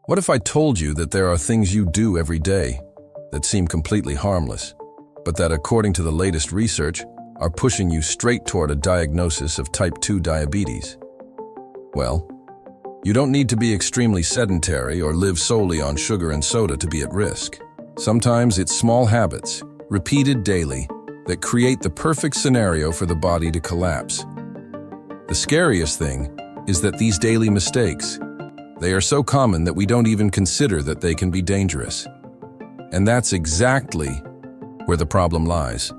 What if I told you that there are things you do every day that seem completely harmless, but that, according to the latest research, are pushing you straight toward a diagnosis of type 2 diabetes? Well, you don't need to be extremely sedentary or live solely on sugar and soda to be at risk. Sometimes it's small habits, repeated daily, that create the perfect scenario for the body to collapse. The scariest thing is that these daily mistakes, they are so common that we don't even consider that they can be dangerous. And that's exactly where the problem lies.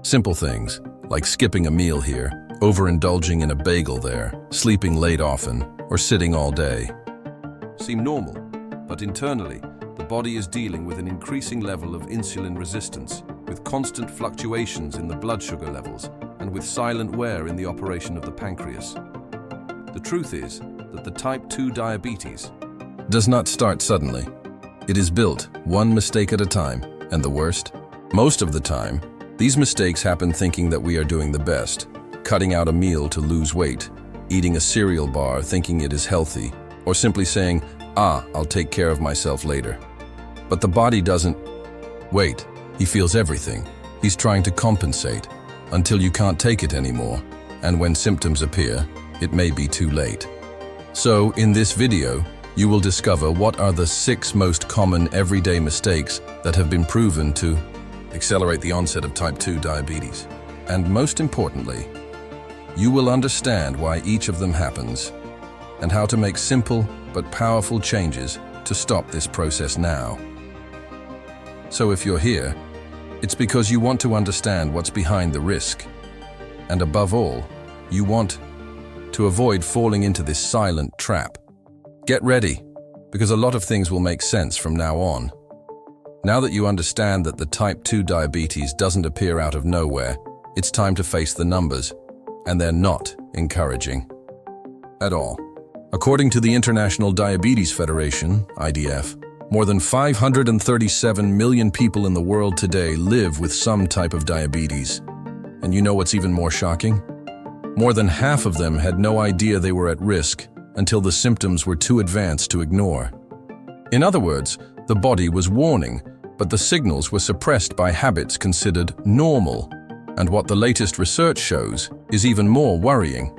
Simple things, like skipping a meal here, overindulging in a bagel there, sleeping late often, or sitting all day, seem normal, but internally, the body is dealing with an increasing level of insulin resistance, with constant fluctuations in the blood sugar levels, and with silent wear in the operation of the pancreas. The truth is that the type 2 diabetes does not start suddenly. It is built one mistake at a time, and the worst? Most of the time, these mistakes happen thinking that we are doing the best, cutting out a meal to lose weight, eating a cereal bar thinking it is healthy, or simply saying, I'll take care of myself later. But the body doesn't wait. He feels everything. He's trying to compensate until you can't take it anymore, and when symptoms appear, it may be too late. So, in this video, you will discover what are the 6 most common everyday mistakes that have been proven to accelerate the onset of type 2 diabetes. And most importantly, you will understand why each of them happens and how to make simple but powerful changes to stop this process now. So if you're here, it's because you want to understand what's behind the risk. And above all, you want to avoid falling into this silent trap. Get ready, because a lot of things will make sense from now on. Now that you understand that the type 2 diabetes doesn't appear out of nowhere, it's time to face the numbers, and they're not encouraging at all. According to the International Diabetes Federation, IDF, more than 537 million people in the world today live with some type of diabetes. And you know what's even more shocking? More than half of them had no idea they were at risk until the symptoms were too advanced to ignore. In other words, the body was warning, but the signals were suppressed by habits considered normal. And what the latest research shows is even more worrying.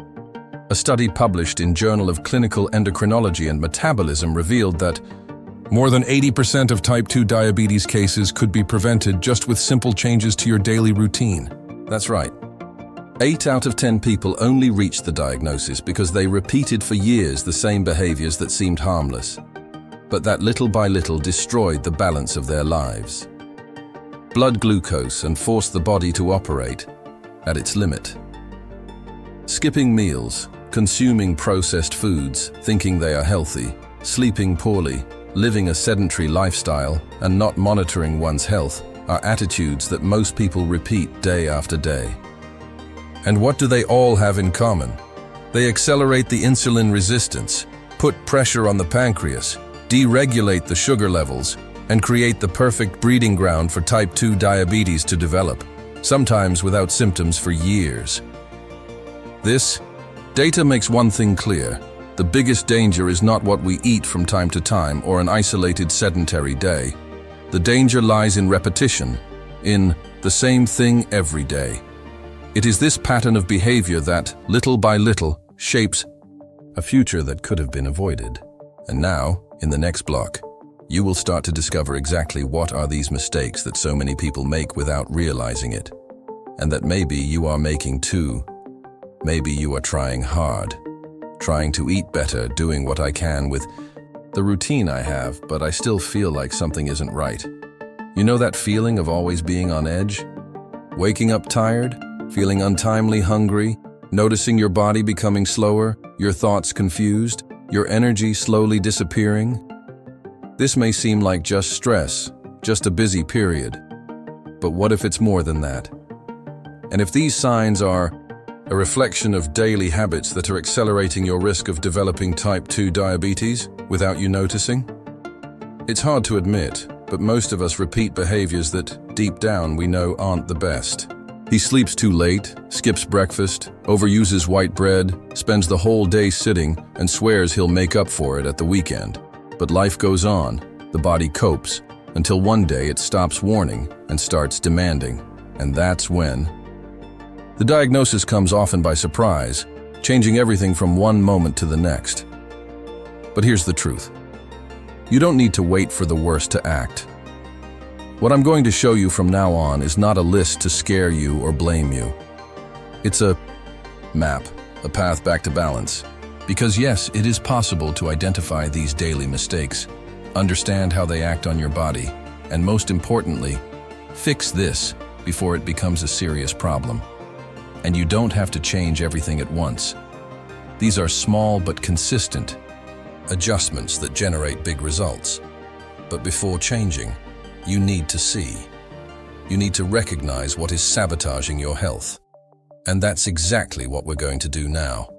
A study published in Journal of Clinical Endocrinology and Metabolism revealed that more than 80% of type 2 diabetes cases could be prevented just with simple changes to your daily routine. That's right. 8 out of 10 people only reached the diagnosis because they repeated for years the same behaviors that seemed harmless, but that little by little destroyed the balance of their lives. Blood glucose and forced the body to operate at its limit. Skipping meals, consuming processed foods, thinking they are healthy, sleeping poorly, living a sedentary lifestyle, and not monitoring one's health are attitudes that most people repeat day after day. And what do they all have in common? They accelerate the insulin resistance, put pressure on the pancreas, deregulate the sugar levels, and create the perfect breeding ground for type 2 diabetes to develop, sometimes without symptoms for years. This data makes one thing clear. The biggest danger is not what we eat from time to time or an isolated sedentary day. The danger lies in repetition, in the same thing every day. It is this pattern of behavior that, little by little, shapes a future that could have been avoided. And now, in the next block, you will start to discover exactly what are these mistakes that so many people make without realizing it, and that maybe you are making too. Maybe you are trying hard, trying to eat better, doing what I can with the routine I have, but I still feel like something isn't right. You know that feeling of always being on edge? Waking up tired, feeling untimely hungry, noticing your body becoming slower, your thoughts confused, your energy slowly disappearing? This may seem like just stress, just a busy period. But what if it's more than that? And if these signs are a reflection of daily habits that are accelerating your risk of developing type 2 diabetes without you noticing? It's hard to admit, but most of us repeat behaviors that, deep down, we know aren't the best. He sleeps too late, skips breakfast, overuses white bread, spends the whole day sitting, and swears he'll make up for it at the weekend. But life goes on, the body copes, until one day it stops warning and starts demanding, and that's when. The diagnosis comes often by surprise, changing everything from one moment to the next. But here's the truth. You don't need to wait for the worst to act. What I'm going to show you from now on is not a list to scare you or blame you. It's a map, a path back to balance. Because yes, it is possible to identify these daily mistakes, understand how they act on your body, and most importantly, fix this before it becomes a serious problem. And you don't have to change everything at once. These are small but consistent adjustments that generate big results. But before changing, you need to see. You need to recognize what is sabotaging your health. And that's exactly what we're going to do now.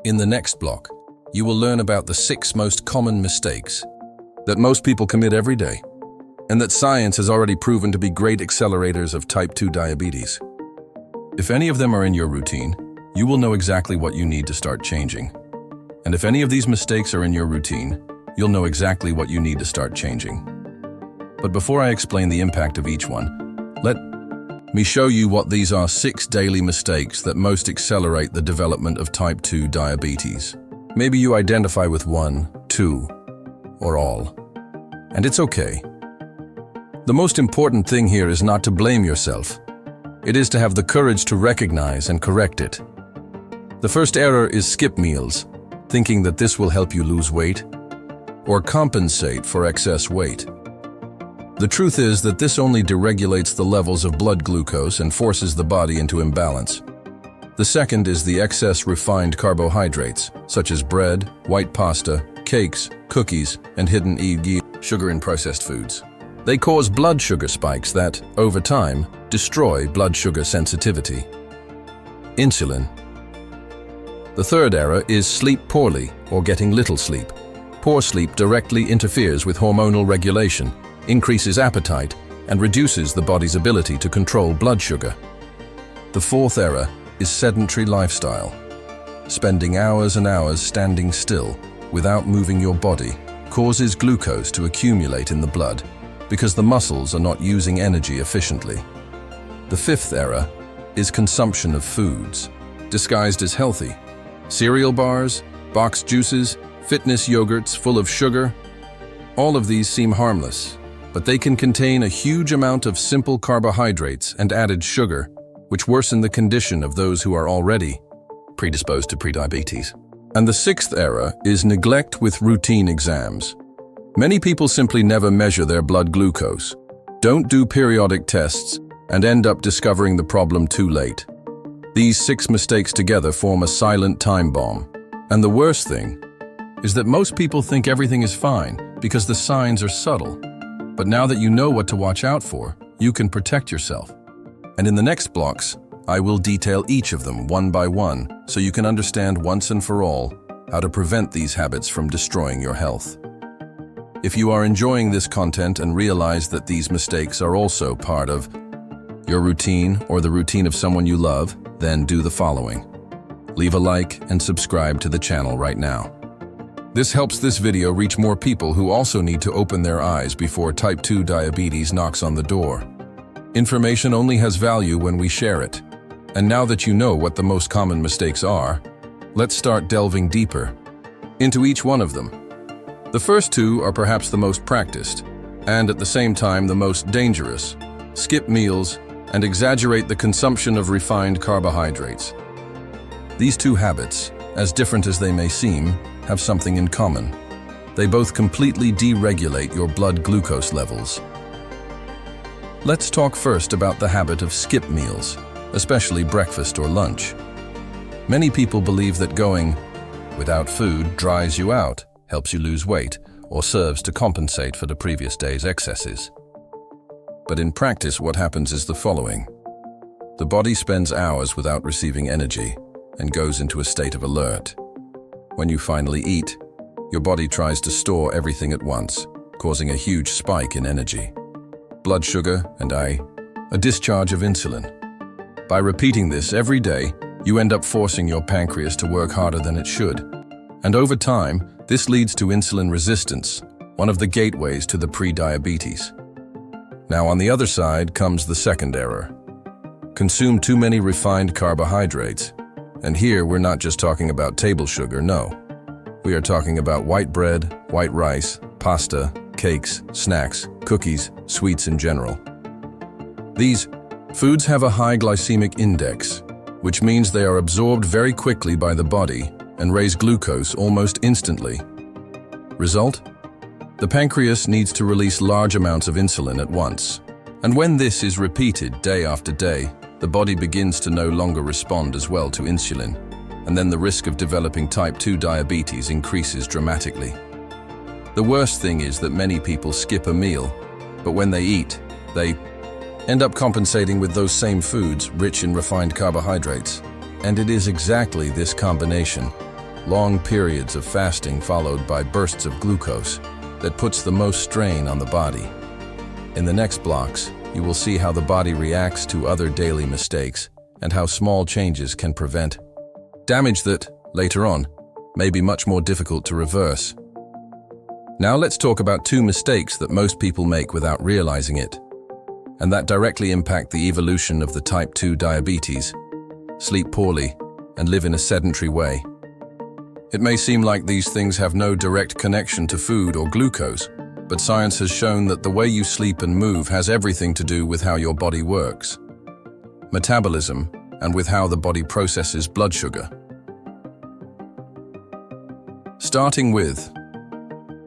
In the next block, you will learn about the 6 most common mistakes that most people commit every day, and that science has already proven to be great accelerators of type 2 diabetes. If any of them are in your routine, you will know exactly what you need to start changing. And if any of these mistakes are in your routine, you'll know exactly what you need to start changing. But before I explain the impact of each one, let me show you what these are 6 daily mistakes that most accelerate the development of type 2 diabetes. Maybe you identify with 1, 2, or all. And it's okay. The most important thing here is not to blame yourself. It is to have the courage to recognize and correct it. The first error is skip meals, thinking that this will help you lose weight or compensate for excess weight. The truth is that this only deregulates the levels of blood glucose and forces the body into imbalance. The second is the excess refined carbohydrates, such as bread, white pasta, cakes, cookies, and hidden sugar in processed foods. They cause blood sugar spikes that, over time, destroy blood sugar sensitivity. Insulin. The third error is sleep poorly or getting little sleep. Poor sleep directly interferes with hormonal regulation, increases appetite, and reduces the body's ability to control blood sugar. The fourth error is sedentary lifestyle. Spending hours and hours standing still without moving your body causes glucose to accumulate in the blood because the muscles are not using energy efficiently. The fifth error is consumption of foods, disguised as healthy. Cereal bars, boxed juices, fitness yogurts full of sugar. All of these seem harmless, but they can contain a huge amount of simple carbohydrates and added sugar, which worsen the condition of those who are already predisposed to prediabetes. And the sixth error is neglect with routine exams. Many people simply never measure their blood glucose, don't do periodic tests, and end up discovering the problem too late. These 6 mistakes together form a silent time bomb. And the worst thing is that most people think everything is fine because the signs are subtle. But now that you know what to watch out for, you can protect yourself. And in the next blocks, I will detail each of them one by one so you can understand once and for all how to prevent these habits from destroying your health. If you are enjoying this content and realize that these mistakes are also part of your routine or the routine of someone you love, then do the following. Leave a like and subscribe to the channel right now. This helps this video reach more people who also need to open their eyes before type 2 diabetes knocks on the door. Information only has value when we share it. And now that you know what the most common mistakes are, let's start delving deeper into each one of them. The first 2 are perhaps the most practiced, and at the same time the most dangerous. Skip meals and exaggerate the consumption of refined carbohydrates. These 2 habits, as different as they may seem, have something in common. They both completely deregulate your blood glucose levels. Let's talk first about the habit of skip meals, especially breakfast or lunch. Many people believe that going without food dries you out, helps you lose weight, or serves to compensate for the previous day's excesses. But in practice, what happens is the following. The body spends hours without receiving energy and goes into a state of alert. When you finally eat, your body tries to store everything at once, causing a huge spike in energy. Blood sugar and a discharge of insulin. By repeating this every day, you end up forcing your pancreas to work harder than it should. And over time, This leads to insulin resistance, one of the gateways to the pre-diabetes. Now, on the other side comes the second error. Consume too many refined carbohydrates. And here, we're not just talking about table sugar, no. We are talking about white bread, white rice, pasta, cakes, snacks, cookies, sweets in general. These foods have a high glycemic index, which means they are absorbed very quickly by the body and raise glucose almost instantly. Result? The pancreas needs to release large amounts of insulin at once. And when this is repeated day after day, the body begins to no longer respond as well to insulin, and then the risk of developing type 2 diabetes increases dramatically. The worst thing is that many people skip a meal, but when they eat, they end up compensating with those same foods rich in refined carbohydrates. And it is exactly this combination, long periods of fasting followed by bursts of glucose, that puts the most strain on the body. In the next blocks, you will see how the body reacts to other daily mistakes and how small changes can prevent damage that, later on, may be much more difficult to reverse. Now let's talk about two mistakes that most people make without realizing it, and that directly impact the evolution of the type 2 diabetes: sleep poorly and live in a sedentary way. It may seem like these things have no direct connection to food or glucose, but science has shown that the way you sleep and move has everything to do with how your body works, metabolism, and with how the body processes blood sugar. Starting with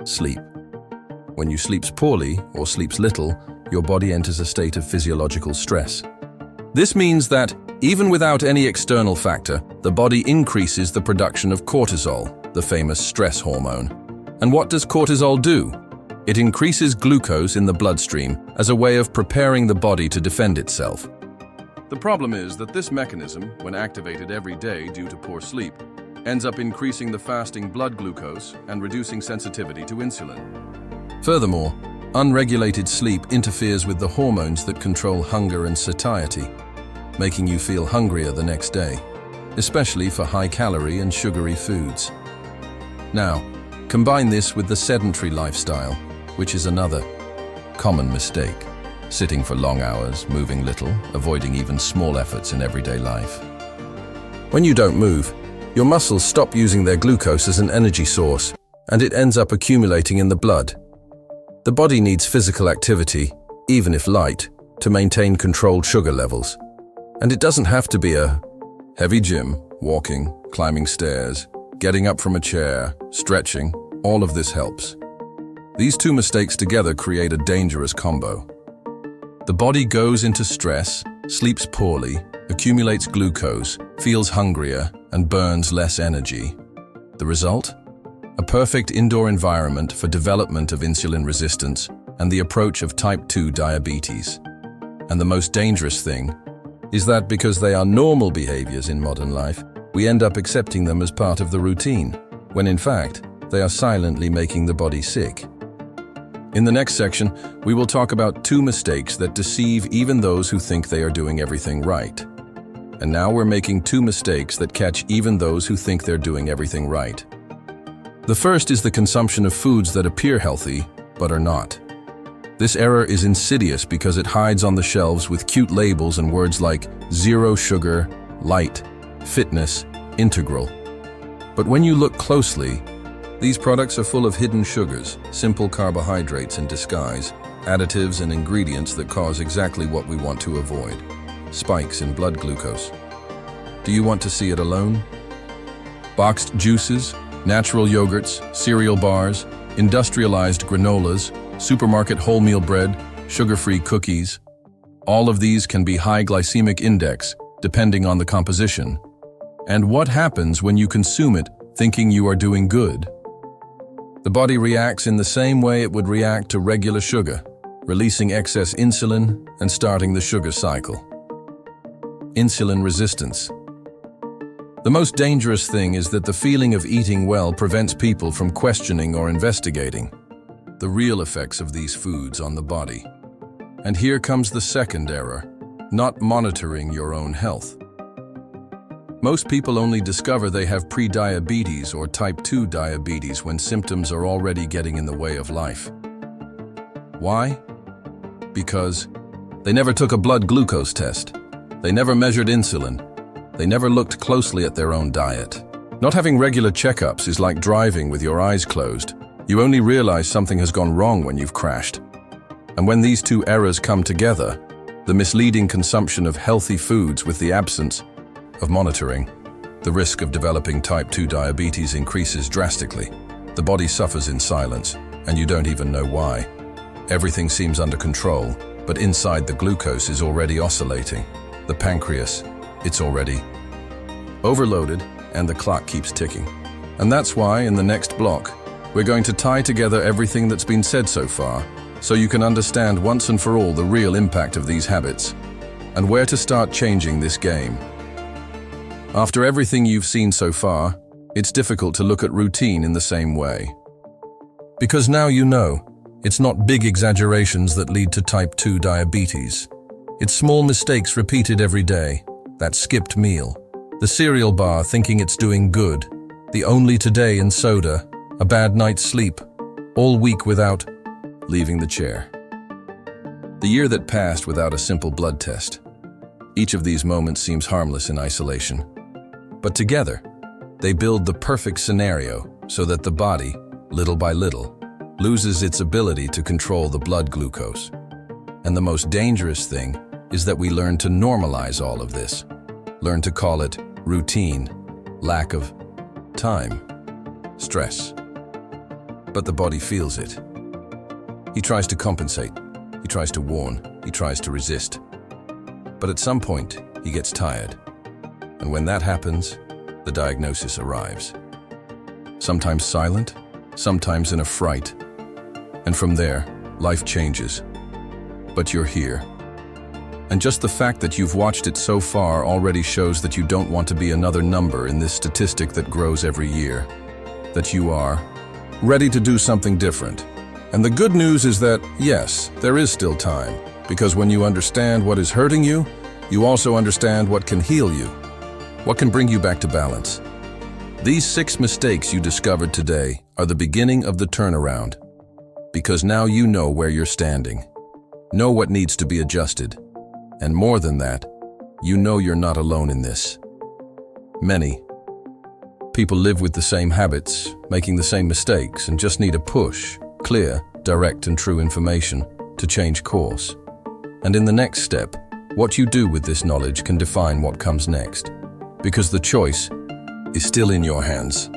sleep. When you sleep poorly or sleeps little, your body enters a state of physiological stress. This means that, even without any external factor, the body increases the production of cortisol, the famous stress hormone. And what does cortisol do? It increases glucose in the bloodstream as a way of preparing the body to defend itself. The problem is that this mechanism, when activated every day due to poor sleep, ends up increasing the fasting blood glucose and reducing sensitivity to insulin. Furthermore, unregulated sleep interferes with the hormones that control hunger and satiety, making you feel hungrier the next day, especially for high-calorie and sugary foods. Now, combine this with the sedentary lifestyle, which is another common mistake: sitting for long hours, moving little, avoiding even small efforts in everyday life. When you don't move, your muscles stop using their glucose as an energy source, and it ends up accumulating in the blood. The body needs physical activity, even if light, to maintain controlled sugar levels. And it doesn't have to be a heavy gym, walking, climbing stairs, getting up from a chair, stretching. All of this helps. These two mistakes together create a dangerous combo. The body goes into stress, sleeps poorly, accumulates glucose, feels hungrier, and burns less energy. The result? A perfect indoor environment for development of insulin resistance and the approach of type 2 diabetes. And the most dangerous thing is that because they are normal behaviors in modern life, we end up accepting them as part of the routine, when in fact, they are silently making the body sick. In the next section, we will talk about two mistakes that deceive even those who think they are doing everything right. And now we're making two mistakes that catch even those who think they're doing everything right. The first is the consumption of foods that appear healthy, but are not. This error is insidious because it hides on the shelves with cute labels and words like zero sugar, light, fitness, integral. But when you look closely, these products are full of hidden sugars, simple carbohydrates in disguise, additives and ingredients that cause exactly what we want to avoid: spikes in blood glucose. Do you want to see it alone? Boxed juices, natural yogurts, cereal bars, industrialized granolas, supermarket wholemeal bread, sugar-free cookies. All of these can be high glycemic index, depending on the composition. And what happens when you consume it thinking you are doing good? The body reacts in the same way it would react to regular sugar, releasing excess insulin and starting the sugar cycle. Insulin resistance. The most dangerous thing is that the feeling of eating well prevents people from questioning or investigating the real effects of these foods on the body. And here comes the second error: not monitoring your own health. Most people only discover they have pre-diabetes or type 2 diabetes when symptoms are already getting in the way of life. Why? Because they never took a blood glucose test. They never measured insulin. They never looked closely at their own diet. Not having regular checkups is like driving with your eyes closed. You only realize something has gone wrong when you've crashed. And when these two errors come together, the misleading consumption of healthy foods with the absence of monitoring, the risk of developing type 2 diabetes increases drastically. The body suffers in silence, and you don't even know why. Everything seems under control, but inside the glucose is already oscillating. The pancreas, it's already overloaded, and the clock keeps ticking. And that's why, in the next block, we're going to tie together everything that's been said so far, so you can understand once and for all the real impact of these habits, and where to start changing this game. After everything you've seen so far, it's difficult to look at routine in the same way. Because now you know, it's not big exaggerations that lead to type 2 diabetes. It's small mistakes repeated every day, that skipped meal, the cereal bar thinking it's doing good, the only today in soda, a bad night's sleep, all week without leaving the chair. The year that passed without a simple blood test. Each of these moments seems harmless in isolation. But together, they build the perfect scenario so that the body, little by little, loses its ability to control the blood glucose. And the most dangerous thing is that we learn to normalize all of this. Learn to call it routine, lack of time, stress. But the body feels it. He tries to compensate, he tries to warn, he tries to resist. But at some point, he gets tired. And when that happens, the diagnosis arrives. Sometimes silent, sometimes in a fright. And from there, life changes. But you're here. And just the fact that you've watched it so far already shows that you don't want to be another number in this statistic that grows every year. That you are ready to do something different. And the good news is that, yes, there is still time. Because when you understand what is hurting you, you also understand what can heal you. What can bring you back to balance. These 6 mistakes you discovered today are the beginning of the turnaround. Because now you know where you're standing. Know what needs to be adjusted. And more than that, you know you're not alone in this. Many people live with the same habits, making the same mistakes, and just need a push, clear, direct, and true information to change course. And in the next step, what you do with this knowledge can define what comes next. Because the choice is still in your hands.